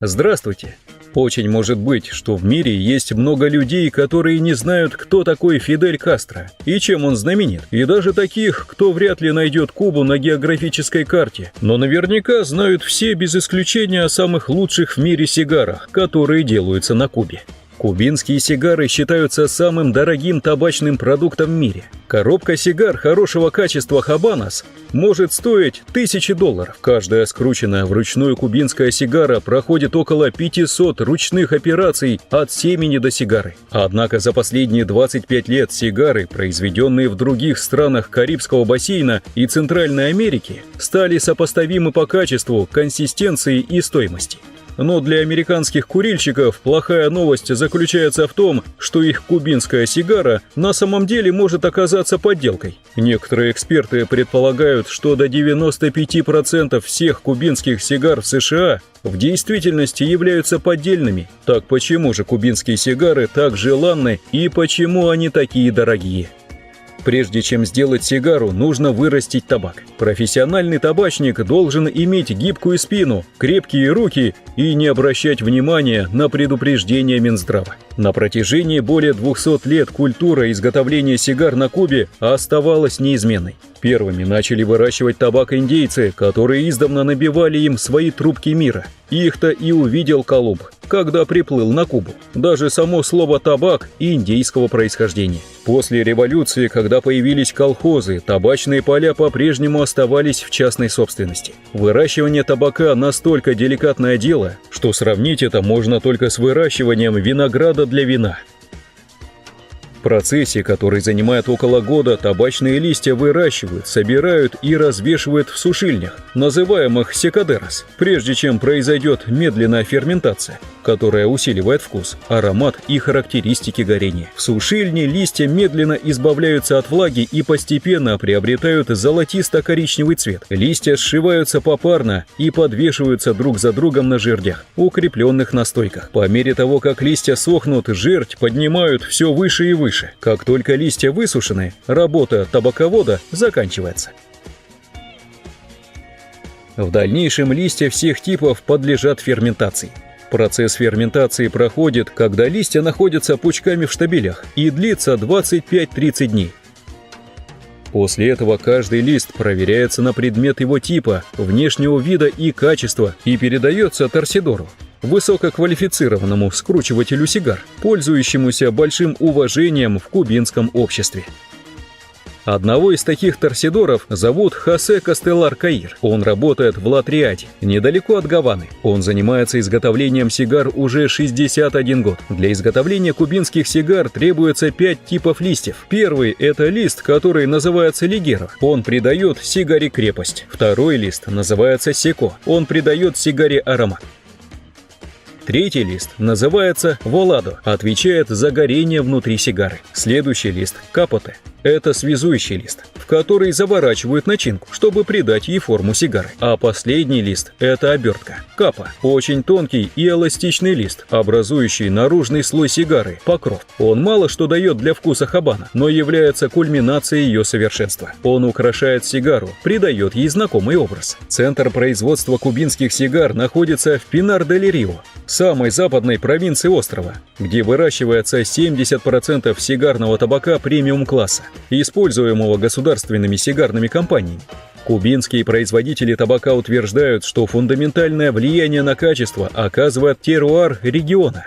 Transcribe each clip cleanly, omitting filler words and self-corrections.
Здравствуйте. Очень может быть, что в мире есть много людей, которые не знают, кто такой Фидель Кастро и чем он знаменит, и даже таких, кто вряд ли найдет Кубу на географической карте, но наверняка знают все без исключения о самых лучших в мире сигарах, которые делаются на Кубе. Кубинские сигары считаются самым дорогим табачным продуктом в мире. Коробка сигар хорошего качества «Хабанос» может стоить $1000. Каждая скрученная вручную кубинская сигара проходит около 500 ручных операций от семени до сигары. Однако за последние 25 лет сигары, произведенные в других странах Карибского бассейна и Центральной Америки, стали сопоставимы по качеству, консистенции и стоимости. Но для американских курильщиков плохая новость заключается в том, что их кубинская сигара на самом деле может оказаться подделкой. Некоторые эксперты предполагают, что до 95% всех кубинских сигар в США в действительности являются поддельными. Так почему же кубинские сигары так желанны и почему они такие дорогие? Прежде чем сделать сигару, нужно вырастить табак. Профессиональный табачник должен иметь гибкую спину, крепкие руки и не обращать внимания на предупреждения Минздрава. На протяжении более 200 лет культура изготовления сигар на Кубе оставалась неизменной. Первыми начали выращивать табак индейцы, которые издавна набивали им свои трубки мира. Их-то и увидел Колумб, когда приплыл на Кубу. Даже само слово «табак» индейского происхождения. После революции, когда появились колхозы, табачные поля по-прежнему оставались в частной собственности. Выращивание табака настолько деликатное дело, что сравнить это можно только с выращиванием винограда для вина. В процессе, который занимает около года, табачные листья выращивают, собирают и развешивают в сушильнях, называемых секадерос, прежде чем произойдет медленная ферментация, которая усиливает вкус, аромат и характеристики горения. В сушильне листья медленно избавляются от влаги и постепенно приобретают золотисто-коричневый цвет. Листья сшиваются попарно и подвешиваются друг за другом на жердях, укрепленных на стойках. По мере того, как листья сохнут, жердь поднимают все выше и выше. Как только листья высушены, работа табаковода заканчивается. В дальнейшем листья всех типов подлежат ферментации. Процесс ферментации проходит, когда листья находятся пучками в штабелях и длится 25-30 дней. После этого каждый лист проверяется на предмет его типа, внешнего вида и качества и передается торсидору, высококвалифицированному скручивателю сигар, пользующемуся большим уважением в кубинском обществе. Одного из таких торсидоров зовут Хосе Кастеллар Каир. Он работает в Ла-Триаде, недалеко от Гаваны. Он занимается изготовлением сигар уже 61 год. Для изготовления кубинских сигар требуется 5 типов листьев. Первый – это лист, который называется лигеро. Он придает сигаре крепость. Второй лист называется секо. Он придает сигаре аромат. Третий лист называется воладо, отвечает за горение внутри сигары. Следующий лист – капоте. Это связующий лист, в который заворачивают начинку, чтобы придать ей форму сигары. А последний лист – это обертка, капа. Очень тонкий и эластичный лист, образующий наружный слой сигары, покров. Он мало что дает для вкуса хабана, но является кульминацией ее совершенства. Он украшает сигару, придает ей знакомый образ. Центр производства кубинских сигар находится в Пинар-дель-Рио, самой западной провинции острова, где выращивается 70% сигарного табака премиум-класса, используемого государственными сигарными компаниями. Кубинские производители табака утверждают, что фундаментальное влияние на качество оказывает теруар региона,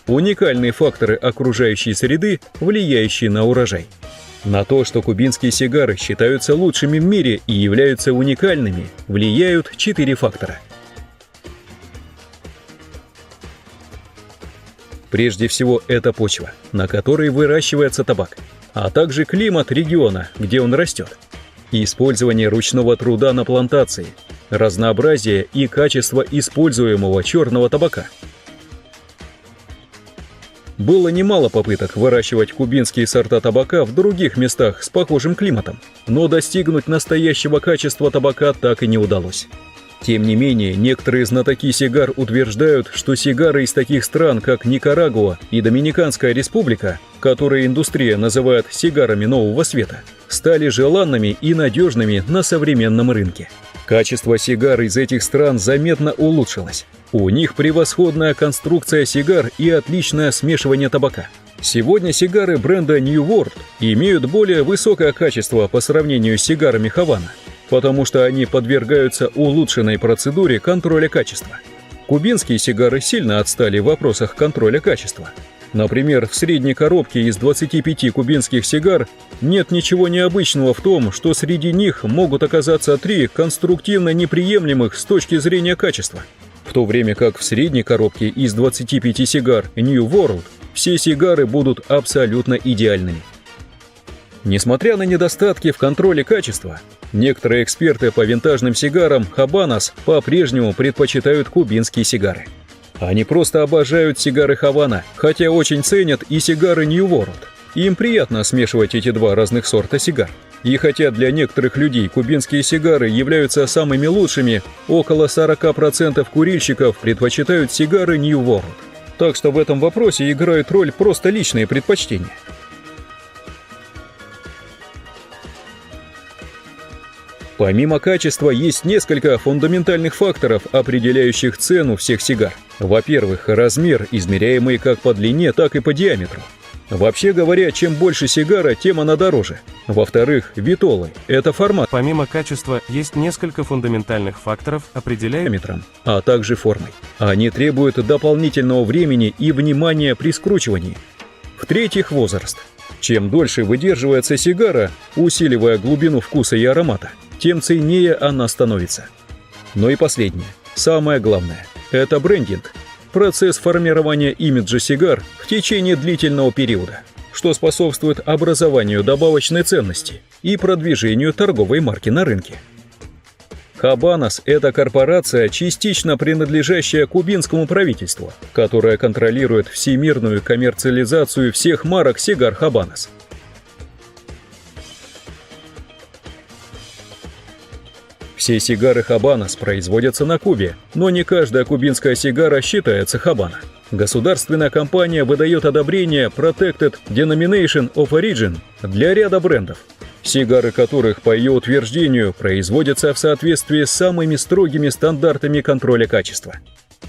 уникальные факторы окружающей среды, влияющие на урожай. На то, что кубинские сигары считаются лучшими в мире и являются уникальными, влияют 4 фактора. Прежде всего, это почва, на которой выращивается табак, а также климат региона, где он растет, использование ручного труда на плантации, разнообразие и качество используемого черного табака. Было немало попыток выращивать кубинские сорта табака в других местах с похожим климатом, но достигнуть настоящего качества табака так и не удалось. Тем не менее, некоторые знатоки сигар утверждают, что сигары из таких стран, как Никарагуа и Доминиканская республика, которые индустрия называет сигарами нового света, стали желанными и надежными на современном рынке. Качество сигар из этих стран заметно улучшилось. У них превосходная конструкция сигар и отличное смешивание табака. Сегодня сигары бренда New World имеют более высокое качество по сравнению с сигарами Havana, потому что они подвергаются улучшенной процедуре контроля качества. Кубинские сигары сильно отстали в вопросах контроля качества. Например, в средней коробке из 25 кубинских сигар нет ничего необычного в том, что среди них могут оказаться 3 конструктивно неприемлемых с точки зрения качества, в то время как в средней коробке из 25 сигар New World все сигары будут абсолютно идеальными. Несмотря на недостатки в контроле качества, некоторые эксперты по винтажным сигарам Habanos по-прежнему предпочитают кубинские сигары. Они просто обожают сигары Havana, хотя очень ценят и сигары New World. Им приятно смешивать эти два разных сорта сигар. И хотя для некоторых людей кубинские сигары являются самыми лучшими, около 40% курильщиков предпочитают сигары New World. Так что в этом вопросе играют роль просто личные предпочтения. Помимо качества, есть несколько фундаментальных факторов, определяющих цену всех сигар. Во-первых, размер, измеряемый как по длине, так и по диаметру. Вообще говоря, чем больше сигара, тем она дороже. Во-вторых, витолы – это формат. Помимо качества, есть несколько фундаментальных факторов, определяемых диаметром, а также формой. Они требуют дополнительного времени и внимания при скручивании. В-третьих, возраст. Чем дольше выдерживается сигара, усиливая глубину вкуса и аромата, тем ценнее она становится. Ну и последнее, самое главное – это брендинг. Процесс формирования имиджа сигар в течение длительного периода, что способствует образованию добавочной ценности и продвижению торговой марки на рынке. Habanos – это корпорация, частично принадлежащая кубинскому правительству, которая контролирует всемирную коммерциализацию всех марок сигар Habanos. Все сигары Habanos производятся на Кубе, но не каждая кубинская сигара считается Habano. Государственная компания выдает одобрение Protected Denomination of Origin для ряда брендов, сигары которых, по ее утверждению, производятся в соответствии с самыми строгими стандартами контроля качества.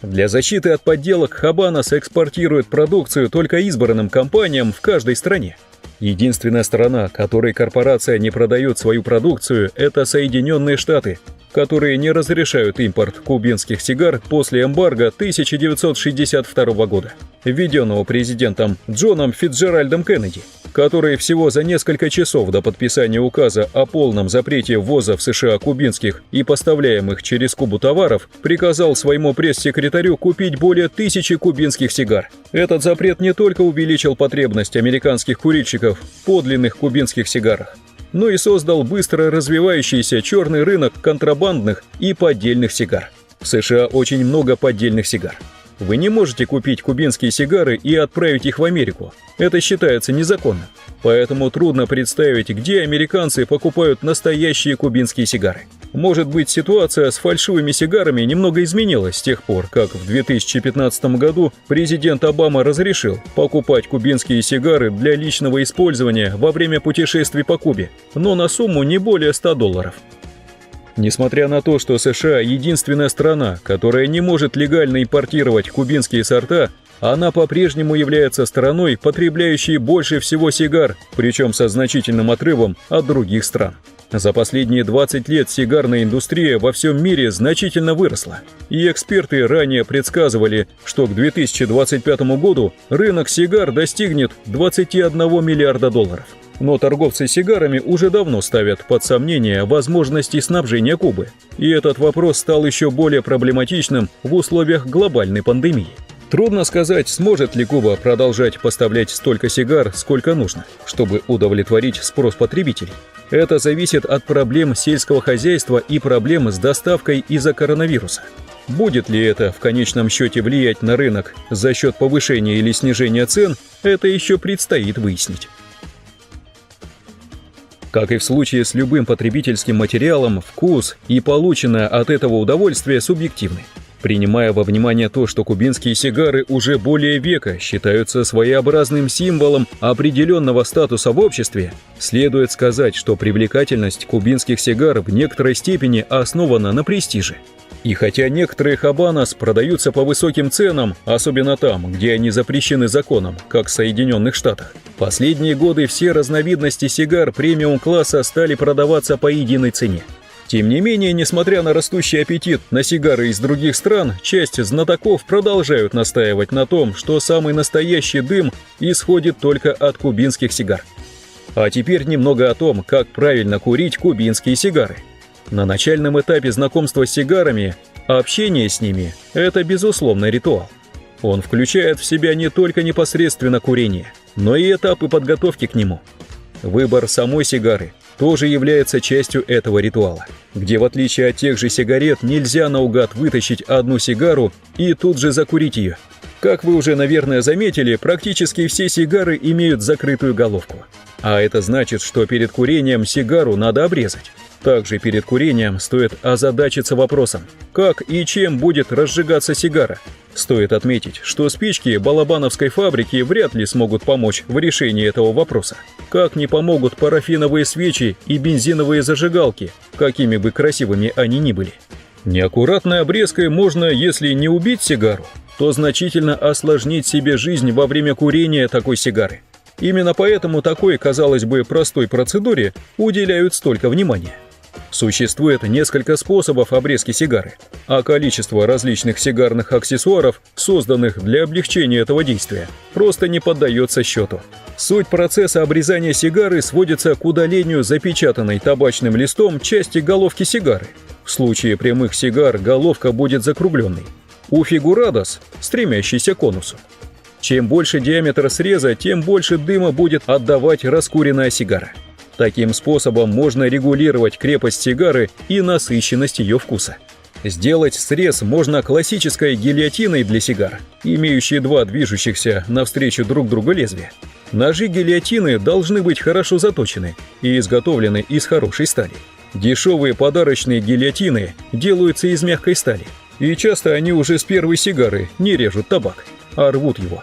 Для защиты от подделок Habanos экспортирует продукцию только избранным компаниям в каждой стране. Единственная страна, которой корпорация не продает свою продукцию, это Соединенные Штаты, которые не разрешают импорт кубинских сигар после эмбарго 1962 года, введенного президентом Джоном Фицджеральдом Кеннеди, который всего за несколько часов до подписания указа о полном запрете ввоза в США кубинских и поставляемых через Кубу товаров приказал своему пресс-секретарю купить более 1000 кубинских сигар. Этот запрет не только увеличил потребность американских курильщиков в подлинных кубинских сигарах, но и создал быстро развивающийся черный рынок контрабандных и поддельных сигар. В США очень много поддельных сигар. Вы не можете купить кубинские сигары и отправить их в Америку. Это считается незаконным. Поэтому трудно представить, где американцы покупают настоящие кубинские сигары. Может быть, ситуация с фальшивыми сигарами немного изменилась с тех пор, как в 2015 году президент Обама разрешил покупать кубинские сигары для личного использования во время путешествий по Кубе, но на сумму не более $100. Несмотря на то, что США – единственная страна, которая не может легально импортировать кубинские сорта, она по-прежнему является страной, потребляющей больше всего сигар, причем со значительным отрывом от других стран. За последние 20 лет сигарная индустрия во всем мире значительно выросла, и эксперты ранее предсказывали, что к 2025 году рынок сигар достигнет $21 миллиарда. Но торговцы сигарами уже давно ставят под сомнение возможности снабжения Кубы, и этот вопрос стал еще более проблематичным в условиях глобальной пандемии. Трудно сказать, сможет ли Куба продолжать поставлять столько сигар, сколько нужно, чтобы удовлетворить спрос потребителей. Это зависит от проблем сельского хозяйства и проблем с доставкой из-за коронавируса. Будет ли это в конечном счете влиять на рынок за счет повышения или снижения цен, это еще предстоит выяснить. Как и в случае с любым потребительским материалом, вкус и полученное от этого удовольствие субъективны. Принимая во внимание то, что кубинские сигары уже более века считаются своеобразным символом определенного статуса в обществе, следует сказать, что привлекательность кубинских сигар в некоторой степени основана на престиже. И хотя некоторые хабанос продаются по высоким ценам, особенно там, где они запрещены законом, как в Соединенных Штатах, в последние годы все разновидности сигар премиум-класса стали продаваться по единой цене. Тем не менее, несмотря на растущий аппетит на сигары из других стран, часть знатоков продолжают настаивать на том, что самый настоящий дым исходит только от кубинских сигар. А теперь немного о том, как правильно курить кубинские сигары. На начальном этапе знакомства с сигарами общение с ними – это безусловно ритуал. Он включает в себя не только непосредственно курение, но и этапы подготовки к нему. Выбор самой сигары тоже является частью этого ритуала, где в отличие от тех же сигарет нельзя наугад вытащить одну сигару и тут же закурить ее. Как вы уже, наверное, заметили, практически все сигары имеют закрытую головку. А это значит, что перед курением сигару надо обрезать. Также перед курением стоит озадачиться вопросом, как и чем будет разжигаться сигара. Стоит отметить, что спички балабановской фабрики вряд ли смогут помочь в решении этого вопроса. Как не помогут парафиновые свечи и бензиновые зажигалки, какими бы красивыми они ни были. Неаккуратной обрезкой можно, если не убить сигару, то значительно осложнить себе жизнь во время курения такой сигары. Именно поэтому такой, казалось бы, простой процедуре уделяют столько внимания. Существует несколько способов обрезки сигары, а количество различных сигарных аксессуаров, созданных для облегчения этого действия, просто не поддается счету. Суть процесса обрезания сигары сводится к удалению запечатанной табачным листом части головки сигары. В случае прямых сигар головка будет закругленной. У фигурадос – стремящейся к конусу. Чем больше диаметр среза, тем больше дыма будет отдавать раскуренная сигара. Таким способом можно регулировать крепость сигары и насыщенность ее вкуса. Сделать срез можно классической гильотиной для сигар, имеющей два движущихся навстречу друг другу лезвия. Ножи гильотины должны быть хорошо заточены и изготовлены из хорошей стали. Дешевые подарочные гильотины делаются из мягкой стали, и часто они уже с первой сигары не режут табак, а рвут его.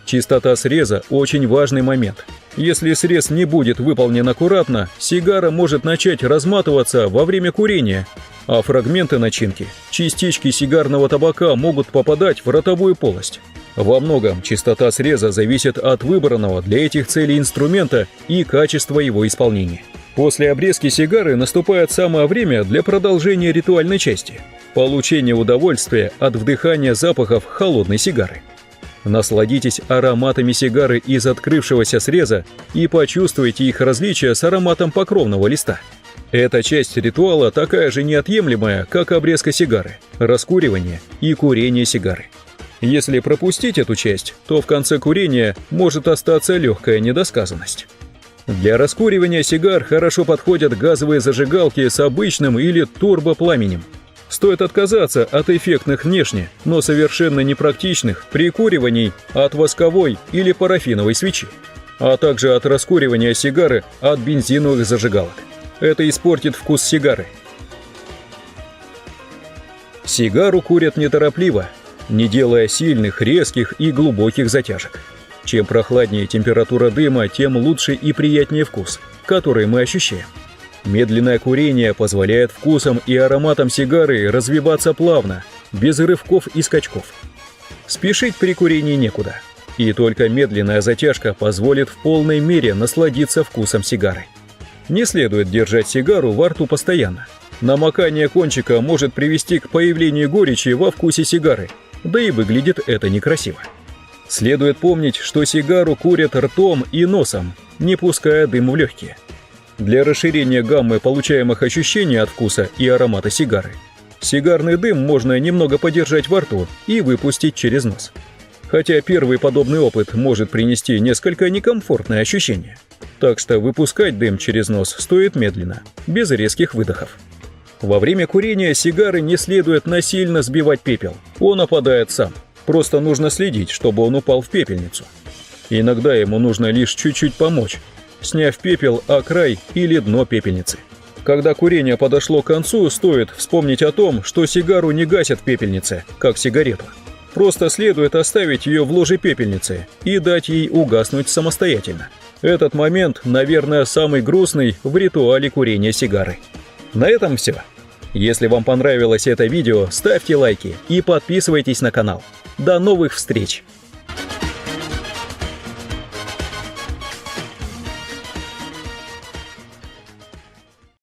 Чистота среза – очень важный момент. Если срез не будет выполнен аккуратно, сигара может начать разматываться во время курения, а фрагменты начинки, частички сигарного табака могут попадать в ротовую полость. Во многом чистота среза зависит от выбранного для этих целей инструмента и качества его исполнения. После обрезки сигары наступает самое время для продолжения ритуальной части – получения удовольствия от вдыхания запахов холодной сигары. Насладитесь ароматами сигары из открывшегося среза и почувствуйте их различия с ароматом покровного листа. Эта часть ритуала такая же неотъемлемая, как обрезка сигары, раскуривание и курение сигары. Если пропустить эту часть, то в конце курения может остаться легкая недосказанность. Для раскуривания сигар хорошо подходят газовые зажигалки с обычным или турбопламенем. Стоит отказаться от эффектных внешне, но совершенно непрактичных прикуриваний от восковой или парафиновой свечи, а также от раскуривания сигары от бензиновых зажигалок. Это испортит вкус сигары. Сигару курят неторопливо, не делая сильных, резких и глубоких затяжек. Чем прохладнее температура дыма, тем лучше и приятнее вкус, который мы ощущаем. Медленное курение позволяет вкусам и ароматам сигары развиваться плавно, без рывков и скачков. Спешить при курении некуда, и только медленная затяжка позволит в полной мере насладиться вкусом сигары. Не следует держать сигару во рту постоянно. Намокание кончика может привести к появлению горечи во вкусе сигары, да и выглядит это некрасиво. Следует помнить, что сигару курят ртом и носом, не пуская дым в легкие. Для расширения гаммы получаемых ощущений от вкуса и аромата сигары, сигарный дым можно немного подержать во рту и выпустить через нос. Хотя первый подобный опыт может принести несколько некомфортные ощущения. Так что выпускать дым через нос стоит медленно, без резких выдохов. Во время курения сигары не следует насильно сбивать пепел, он опадает сам. Просто нужно следить, чтобы он упал в пепельницу. Иногда ему нужно лишь чуть-чуть помочь, сняв пепел о край или дно пепельницы. Когда курение подошло к концу, стоит вспомнить о том, что сигару не гасят в пепельнице, как сигарету. Просто следует оставить ее в ложе пепельницы и дать ей угаснуть самостоятельно. Этот момент, наверное, самый грустный в ритуале курения сигары. На этом все. Если вам понравилось это видео, ставьте лайки и подписывайтесь на канал. До новых встреч!